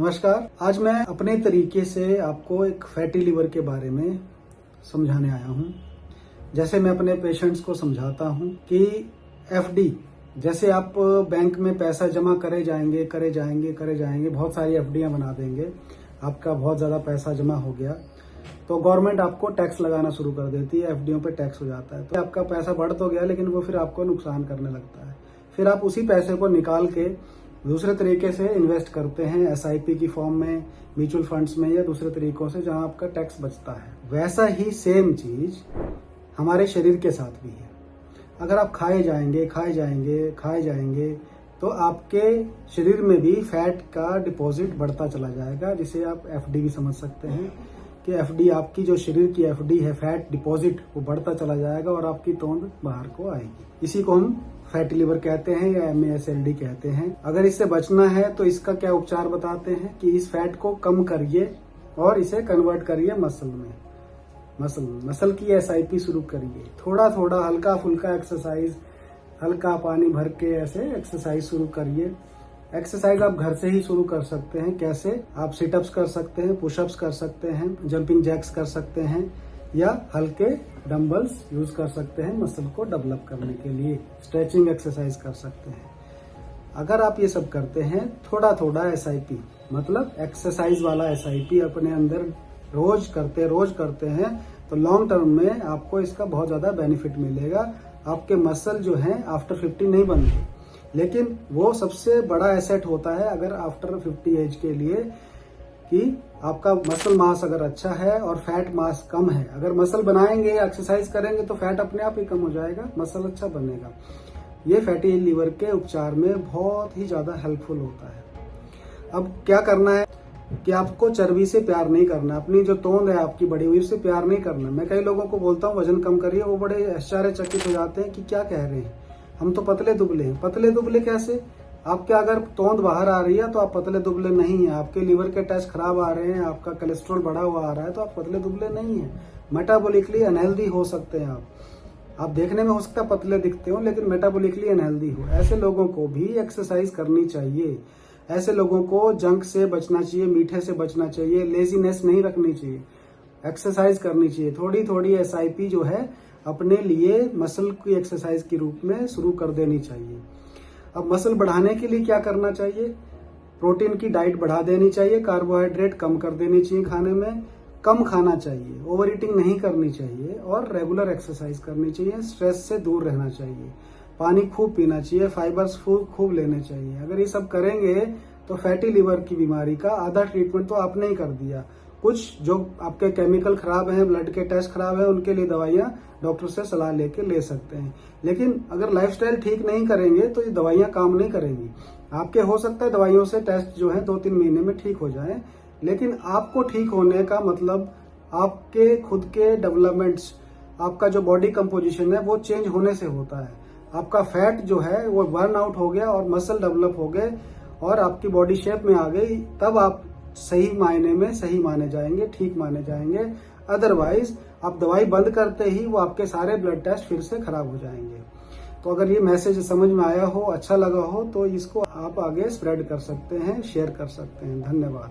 नमस्कार। आज मैं अपने तरीके से आपको एक फैटी लिवर के बारे में समझाने आया हूँ। जैसे मैं अपने पेशेंट्स को समझाता हूँ कि एफडी, जैसे आप बैंक में पैसा जमा करे जाएंगे, बहुत सारी एफडियां बना देंगे, आपका बहुत ज़्यादा पैसा जमा हो गया तो गवर्नमेंट आपको टैक्स लगाना शुरू कर देती है, एफडीओ पे टैक्स हो जाता है। तो आपका पैसा बढ़ तो गया लेकिन वो फिर आपको नुकसान करने लगता है। फिर आप उसी पैसे को निकाल के दूसरे तरीके से इन्वेस्ट करते हैं, एसआईपी की फॉर्म में, म्यूचुअल फंड्स में या दूसरे तरीकों से जहां आपका टैक्स बचता है। वैसा ही सेम चीज हमारे शरीर के साथ भी है। अगर आप खाए जाएंगे तो आपके शरीर में भी फैट का डिपॉजिट बढ़ता चला जाएगा, जिसे आप एफडी भी समझ सकते हैं कि एफडी, आपकी जो शरीर की एफडी है, फैट डिपॉजिट, वो बढ़ता चला जाएगा और आपकी तोंद बाहर को आएगी। इसी को हम फैटी लिवर कहते हैं या MASLD कहते हैं। अगर इससे बचना है तो इसका क्या उपचार बताते हैं कि इस फैट को कम करिए और इसे कन्वर्ट करिए मसल में। मसल की SIP शुरू करिए। थोड़ा थोड़ा हल्का फुल्का एक्सरसाइज, हल्का पानी भर के ऐसे एक्सरसाइज शुरू करिए। एक्सरसाइज आप घर से ही शुरू कर सकते हैं। कैसे? आप सिटअप्स कर सकते हैं, पुशअप्स कर सकते हैं, जंपिंग जैक्स कर सकते हैं या हल्के डंबल्स यूज कर सकते हैं मसल को डेवलप करने के लिए। स्ट्रेचिंग एक्सरसाइज कर सकते हैं। अगर आप ये सब करते हैं, थोड़ा थोड़ा SIP, मतलब एक्सरसाइज वाला SIP अपने अंदर रोज करते हैं तो लॉन्ग टर्म में आपको इसका बहुत ज्यादा बेनिफिट मिलेगा। आपके मसल जो हैं आफ्टर 50 नहीं बनते, लेकिन वो सबसे बड़ा एसेट होता है अगर आफ्टर 50 एज के लिए, कि आपका मसल मास अगर अच्छा है और फैट मास कम है। अगर मसल बनाएंगे या एक्सरसाइज करेंगे तो फैट अपने आप ही कम हो जाएगा, मसल अच्छा बनेगा। ये फैटी लिवर के उपचार में बहुत ही ज्यादा हेल्पफुल होता है। अब क्या करना है कि आपको चर्बी से प्यार नहीं करना, अपनी जो तोंद है आपकी बड़ी हुई, उससे प्यार नहीं करना। मैं कई लोगों को बोलता हूँ वजन कम करिए, वो बड़े आश्चर्यचकित हो जाते हैं कि क्या कह रहे हैं, हम तो पतले दुबले हैं। पतले दुबले कैसे? आपके अगर तोंद बाहर आ रही है तो आप पतले दुबले नहीं है। आपके लीवर के टेस्ट खराब आ रहे हैं, आपका कोलेस्ट्रॉल बढ़ा हुआ आ रहा है तो आप पतले दुबले नहीं है। मेटाबॉलिकली अनहेल्दी हो सकते हैं आप देखने में हो सकता है पतले दिखते हो लेकिन मेटाबॉलिकली अनहेल्दी हो। ऐसे लोगों को भी एक्सरसाइज करनी चाहिए। ऐसे लोगों को जंक से बचना चाहिए, मीठे से बचना चाहिए, लेजीनेस नहीं रखनी चाहिए, एक्सरसाइज करनी चाहिए। थोड़ी थोड़ी SIP जो है अपने लिए मसल की एक्सरसाइज के रूप में शुरू कर देनी चाहिए। अब मसल बढ़ाने के लिए क्या करना चाहिए? प्रोटीन की डाइट बढ़ा देनी चाहिए, कार्बोहाइड्रेट कम कर देनी चाहिए खाने में, कम खाना चाहिए, ओवर ईटिंग नहीं करनी चाहिए और रेगुलर एक्सरसाइज करनी चाहिए। स्ट्रेस से दूर रहना चाहिए, पानी खूब पीना चाहिए, फाइबर्स खूब लेने चाहिए। अगर ये सब करेंगे तो फैटी लिवर की बीमारी का आधा ट्रीटमेंट तो आपने ही कर दिया। कुछ जो आपके केमिकल खराब हैं, ब्लड के टेस्ट खराब है, उनके लिए दवाइयां डॉक्टर से सलाह लेके ले सकते हैं। लेकिन अगर लाइफस्टाइल ठीक नहीं करेंगे तो ये दवाइयां काम नहीं करेंगी। आपके हो सकता है दवाइयों से टेस्ट जो है 2-3 महीने में ठीक हो जाए, लेकिन आपको ठीक होने का मतलब आपके खुद के डेवलपमेंट्स, आपका जो बॉडी कंपोजिशन है वो चेंज होने से होता है। आपका फैट जो है वो बर्न आउट हो गया और मसल डेवलप हो गए और आपकी बॉडी शेप में आ गई, तब आप सही मायने में सही माने जाएंगे, ठीक माने जाएंगे। अदरवाइज आप दवाई बंद करते ही वो आपके सारे ब्लड टेस्ट फिर से खराब हो जाएंगे। तो अगर ये मैसेज समझ में आया हो, अच्छा लगा हो, तो इसको आप आगे स्प्रेड कर सकते हैं, शेयर कर सकते हैं। धन्यवाद।